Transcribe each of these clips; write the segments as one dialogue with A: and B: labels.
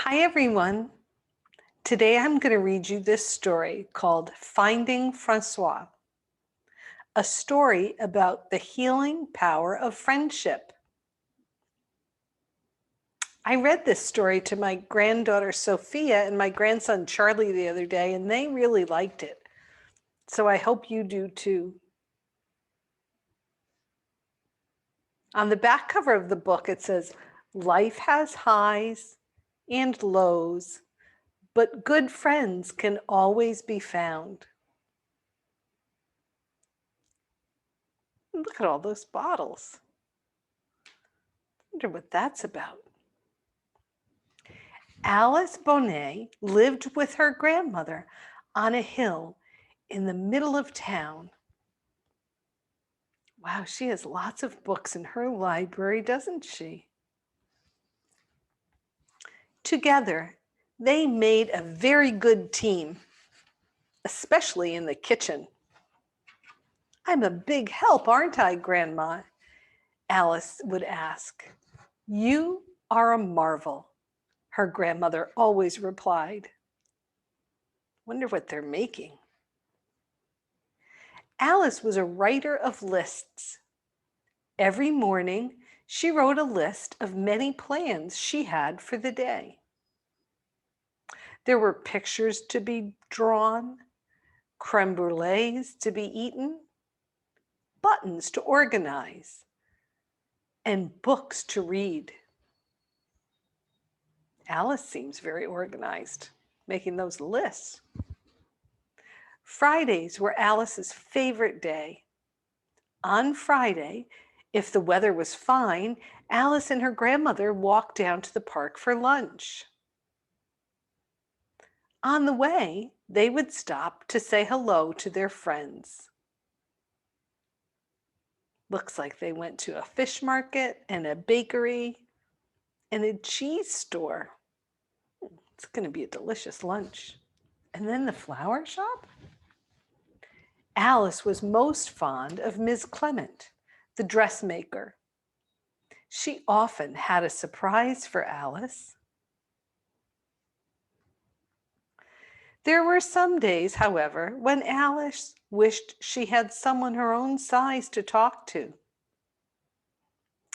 A: Hi, everyone. Today I'm going to read you this story called Finding Francoise, a story about the healing power of friendship. I read this story to my granddaughter Sophia and my grandson Charlie the other day, and they really liked it. So I hope you do too. On the back cover of the book, it says, "Life has highs and lows, but good friends can always be found." Look at all those bottles. I wonder what that's about. Alice Bonet lived with her grandmother on a hill in the middle of town. Wow, she has lots of books in her library, doesn't she? Together, they made a very good team, especially in the kitchen. "I'm a big help, aren't I, Grandma?" Alice would ask. "You are a marvel," her grandmother always replied. Wonder what they're making. Alice was a writer of lists. Every morning, she wrote a list of many plans she had for the day. There were pictures to be drawn, creme brulees to be eaten, buttons to organize, and books to read. Alice seems very organized, making those lists. Fridays were Alice's favorite day. On Friday, if the weather was fine, Alice and her grandmother walked down to the park for lunch. On the way, they would stop to say hello to their friends. Looks like they went to a fish market and a bakery and a cheese store. It's going to be a delicious lunch. And then the flower shop? Alice was most fond of Miss Clement, the dressmaker. She often had a surprise for Alice. There were some days, however, when Alice wished she had someone her own size to talk to.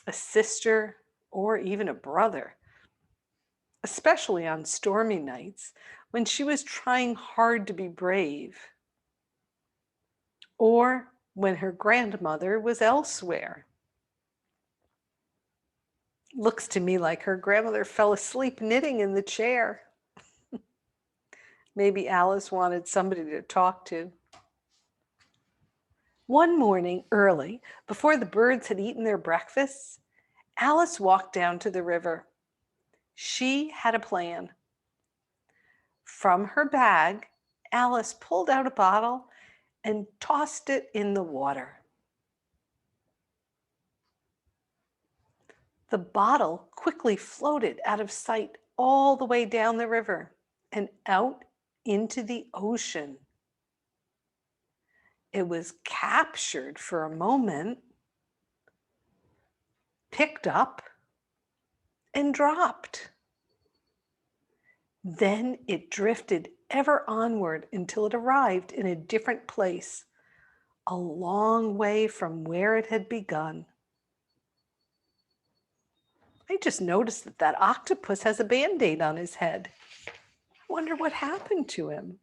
A: A sister or even a brother, especially on stormy nights when she was trying hard to be brave, or when her grandmother was elsewhere. Looks to me like her grandmother fell asleep knitting in the chair. Maybe Alice wanted somebody to talk to. One morning early, before the birds had eaten their breakfasts, Alice walked down to the river. She had a plan. From her bag, Alice pulled out a bottle and tossed it in the water. The bottle quickly floated out of sight all the way down the river and out into the ocean. It was captured for a moment, picked up, and dropped. Then it drifted ever onward until it arrived in a different place, a long way from where it had begun. I just noticed that that octopus has a Band-Aid on his head. I wonder what happened to him.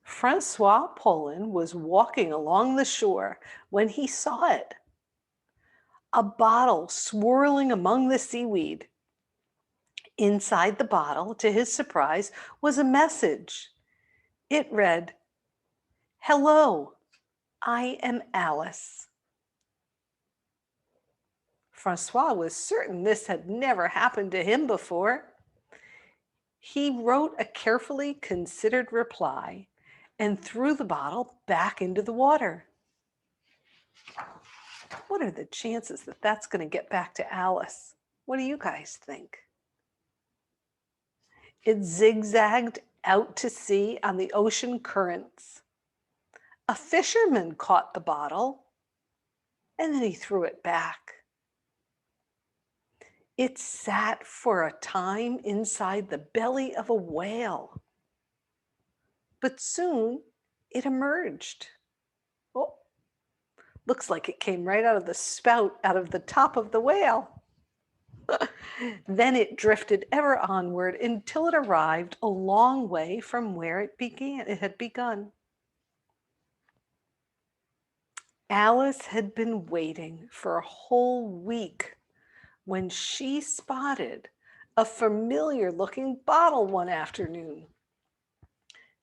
A: Francois Pollin was walking along the shore when he saw it. A bottle swirling among the seaweed. Inside the bottle, to his surprise, was a message. It read, "Hello, I am Alice." Francois was certain this had never happened to him before. He wrote a carefully considered reply and threw the bottle back into the water. What are the chances that that's going to get back to Alice? What do you guys think? It zigzagged out to sea on the ocean currents. A fisherman caught the bottle and then he threw it back. It sat for a time inside the belly of a whale, but soon it emerged. Oh, looks like it came right out of the spout out of the top of the whale. Then it drifted ever onward until it arrived a long way from where it had begun. Alice had been waiting for a whole week when she spotted a familiar looking bottle one afternoon.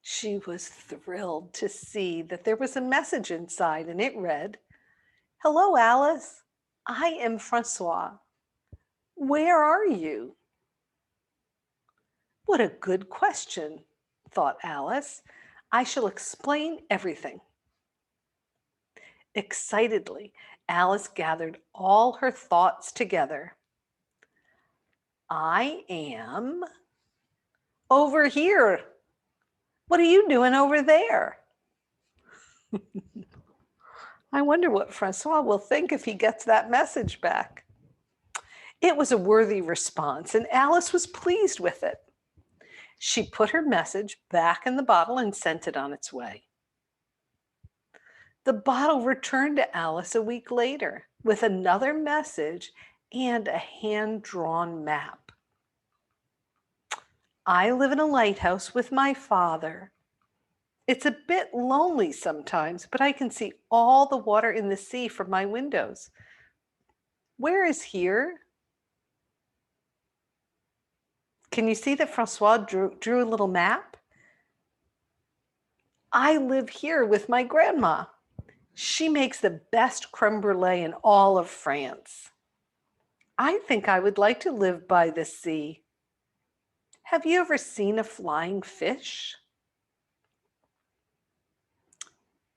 A: She was thrilled to see that there was a message inside, and it read, "Hello, Alice. I am Francoise. Where are you?" What a good question, thought Alice. I shall explain everything. Excitedly, Alice gathered all her thoughts together. I am over here. What are you doing over there? I wonder what Francois will think if he gets that message back. It was a worthy response, and Alice was pleased with it. She put her message back in the bottle and sent it on its way. The bottle returned to Alice a week later with another message and a hand-drawn map. I live in a lighthouse with my father. It's a bit lonely sometimes, but I can see all the water in the sea from my windows. Where is here? Can you see that Francois drew a little map? I live here with my grandma. She makes the best creme brulee in all of France. I think I would like to live by the sea. Have you ever seen a flying fish?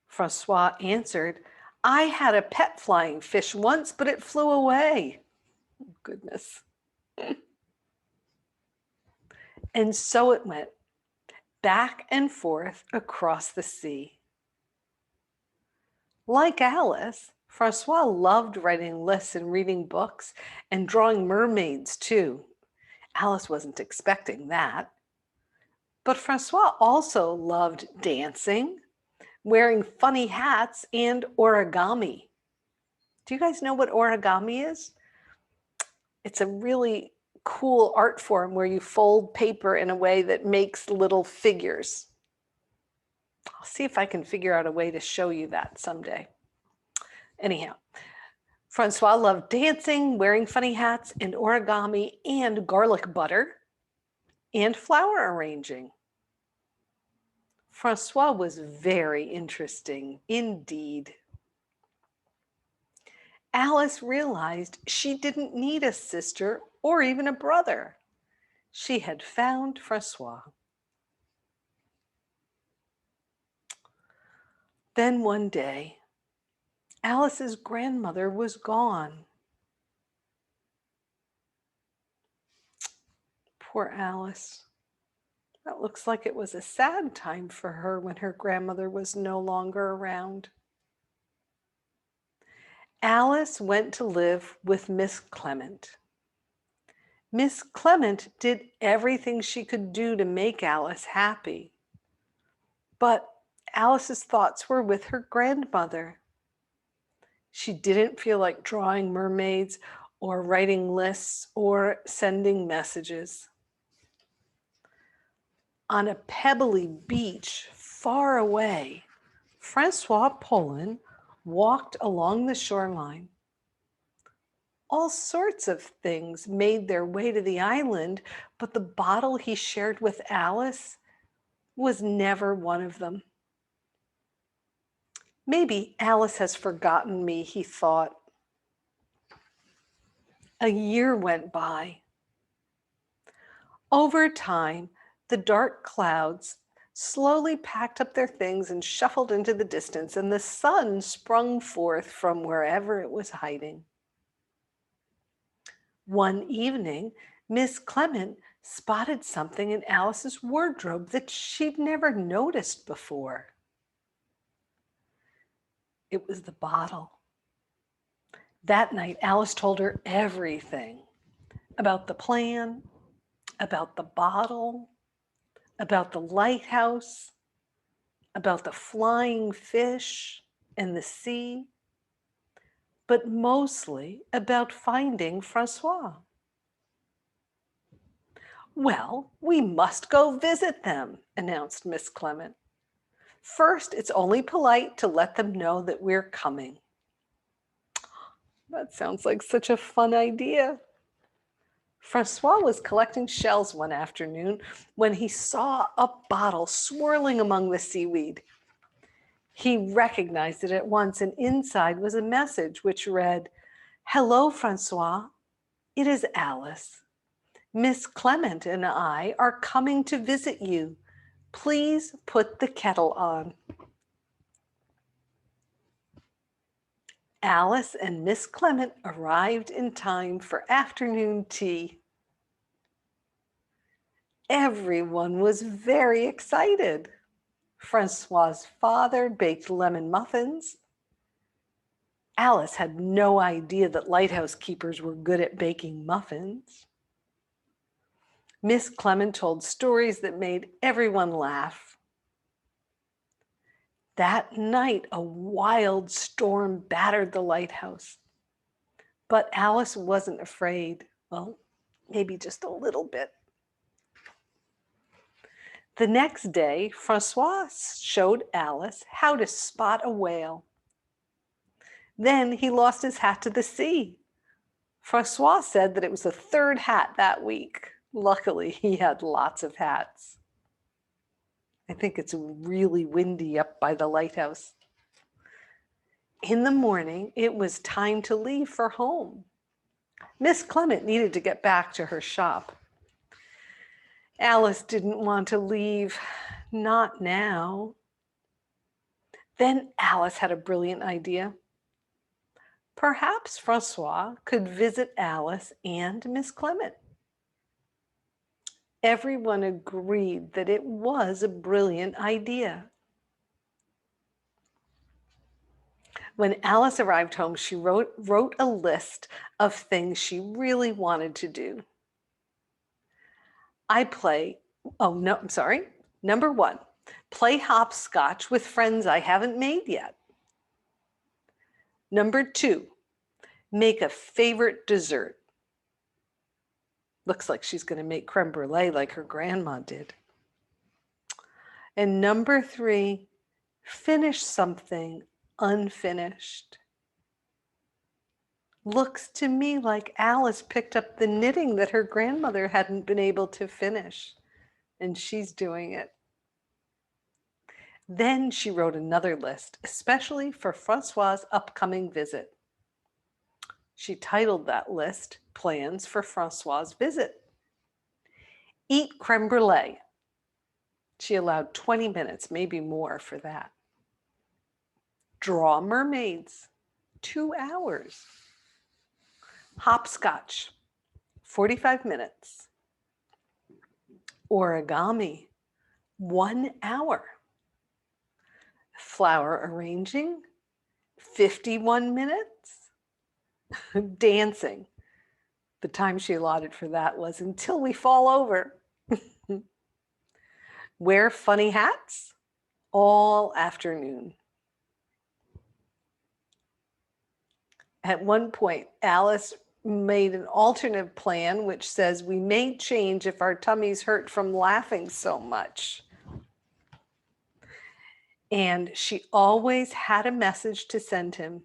A: Francois answered, I had a pet flying fish once, but it flew away. Oh, goodness. And so it went, back and forth across the sea. Like Alice, Francois loved writing lists and reading books and drawing mermaids too. Alice wasn't expecting that. But Francois also loved dancing, wearing funny hats, and origami. Do you guys know what origami is? It's a really cool art form where you fold paper in a way that makes little figures. I'll see if I can figure out a way to show you that someday. Anyhow, Francois loved dancing, wearing funny hats, and origami, and garlic butter, and flower arranging. Francois was very interesting indeed. Alice realized she didn't need a sister or even a brother. She had found Francois. Then one day, Alice's grandmother was gone. Poor Alice. That looks like it was a sad time for her when her grandmother was no longer around. Alice went to live with Miss Clement. Miss Clement did everything she could do to make Alice happy. But Alice's thoughts were with her grandmother. She didn't feel like drawing mermaids or writing lists or sending messages. On a pebbly beach far away, Francois Poulin walked along the shoreline. All sorts of things made their way to the island, but the bottle he shared with Alice was never one of them. Maybe Alice has forgotten me, he thought. A year went by. Over time, the dark clouds slowly packed up their things and shuffled into the distance, and the sun sprung forth from wherever it was hiding. One evening, Miss Clement spotted something in Alice's wardrobe that she'd never noticed before. It was the bottle. That night, Alice told her everything. about the plan, about the bottle, about the lighthouse, about the flying fish and the sea, but mostly about finding Francoise. Well, we must go visit them, announced Miss Clement. First, it's only polite to let them know that we're coming. That sounds like such a fun idea. Francois was collecting shells one afternoon when he saw a bottle swirling among the seaweed. He recognized it at once, and inside was a message which read, "Hello, Francois. It is Alice. Miss Clement and I are coming to visit you. Please put the kettle on." Alice and Miss Clement arrived in time for afternoon tea. Everyone was very excited. Francois's father baked lemon muffins. Alice had no idea that lighthouse keepers were good at baking muffins. Miss Clement told stories that made everyone laugh. That night, a wild storm battered the lighthouse. But Alice wasn't afraid. Well, maybe just a little bit. The next day, Francois showed Alice how to spot a whale. Then he lost his hat to the sea. Francois said that it was the third hat that week. Luckily, he had lots of hats. I think it's really windy up by the lighthouse. In the morning, it was time to leave for home. Miss Clement needed to get back to her shop. Alice didn't want to leave, not now. Then Alice had a brilliant idea. Perhaps Francois could visit Alice and Miss Clement. Everyone agreed that it was a brilliant idea. When Alice arrived home, she wrote a list of things she really wanted to do. Number 1, play hopscotch with friends I haven't made yet. Number 2, make a favorite dessert. Looks like she's going to make creme brulee like her grandma did. And number 3, finish something unfinished. Looks to me like Alice picked up the knitting that her grandmother hadn't been able to finish, and she's doing it. Then she wrote another list, especially for Francois's upcoming visit. She titled that list, Plans for Francois's Visit. Eat creme brulee. She allowed 20 minutes, maybe more for that. Draw mermaids, 2 hours. Hopscotch, 45 minutes. Origami, 1 hour. Flower arranging, 51 minutes. Dancing, the time she allotted for that was until we fall over. Wear funny hats, all afternoon. At one point, Alice made an alternate plan which says we may change if our tummies hurt from laughing so much. And she always had a message to send him.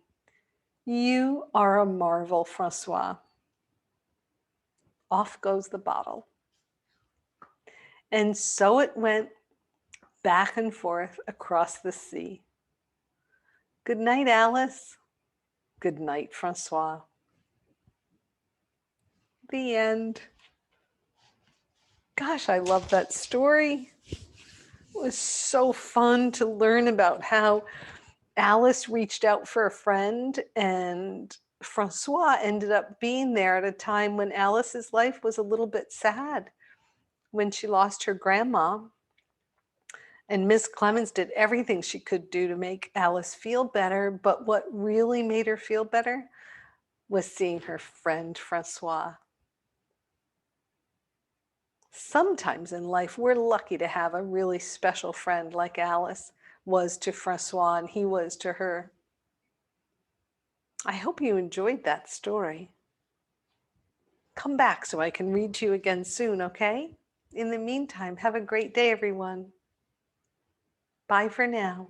A: You are a marvel, Francois. Off goes the bottle. And so it went back and forth across the sea. Good night, Alice. Good night, Francois. The end. Gosh, I love that story. It was so fun to learn about how Alice reached out for a friend and Francois ended up being there at a time when Alice's life was a little bit sad, when she lost her grandma. And Miss Clemens did everything she could do to make Alice feel better, but what really made her feel better was seeing her friend Francois. Sometimes in life, we're lucky to have a really special friend like Alice was to Francois and he was to her. I hope you enjoyed that story. Come back so I can read to you again soon, okay? In the meantime, have a great day, everyone. Bye for now.